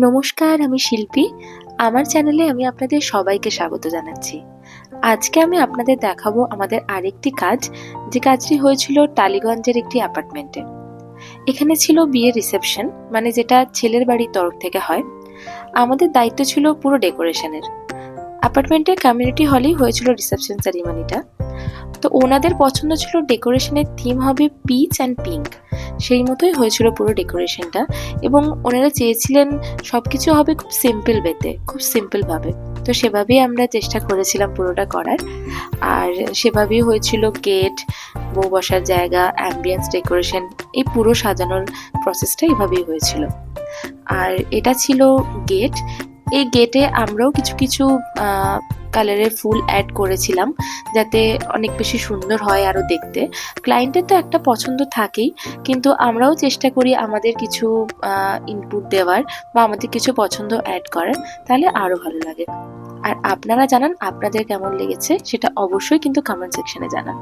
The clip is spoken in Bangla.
নমস্কার, আমি শিল্পী। আমার চ্যানেলে আমি আপনাদের সবাইকে স্বাগত জানাচ্ছি। আজকে আমি আপনাদের দেখাবো আমাদের আরেকটি কাজ, যে কাজটি হয়েছিল টালিগঞ্জের একটি অ্যাপার্টমেন্টে। এখানে ছিল বিয়ের রিসেপশন, মানে যেটা ছেলের বাড়ির তরফ থেকে হয়। আমাদের দায়িত্ব ছিল পুরো ডেকোরেশনের। অ্যাপার্টমেন্টের কমিউনিটি হলেই হয়েছিল রিসেপশন সেরিমনিটা। তো ওনাদের পছন্দ ছিল ডেকোরেশনের থিম হবে পিচ অ্যান্ড পিঙ্ক। সেই মতোই হয়েছিল পুরো ডেকোরেশনটা, এবং ওনারা চেয়েছিলেন সবকিছু হবে খুব সিম্পল ওয়েতে, খুব সিম্পলভাবে। তো সেভাবেই আমরা চেষ্টা করেছিলাম পুরোটা করার। আর সেভাবেই হয়েছিল গেট, বউ বসার জায়গা, অ্যাম্বিয়েন্স ডেকোরেশন, এই পুরো সাজানোর প্রসেসটা এভাবেই হয়েছিল। আর এটা ছিল গেট। এই গেটে আমরাও কিছু কিছু কালারের ফুল অ্যাড করেছিলাম, যাতে অনেক বেশি সুন্দর হয় আরও দেখতে। ক্লায়েন্টের তো একটা পছন্দ থাকেই, কিন্তু আমরাও চেষ্টা করি আমাদের কিছু ইনপুট দেওয়ার বা আমাদের কিছু পছন্দ অ্যাড করার, তাহলে আরও ভালো লাগে। আর আপনারা জানান আপনাদের কেমন লেগেছে, সেটা অবশ্যই কিন্তু কমেন্ট সেকশনে জানান।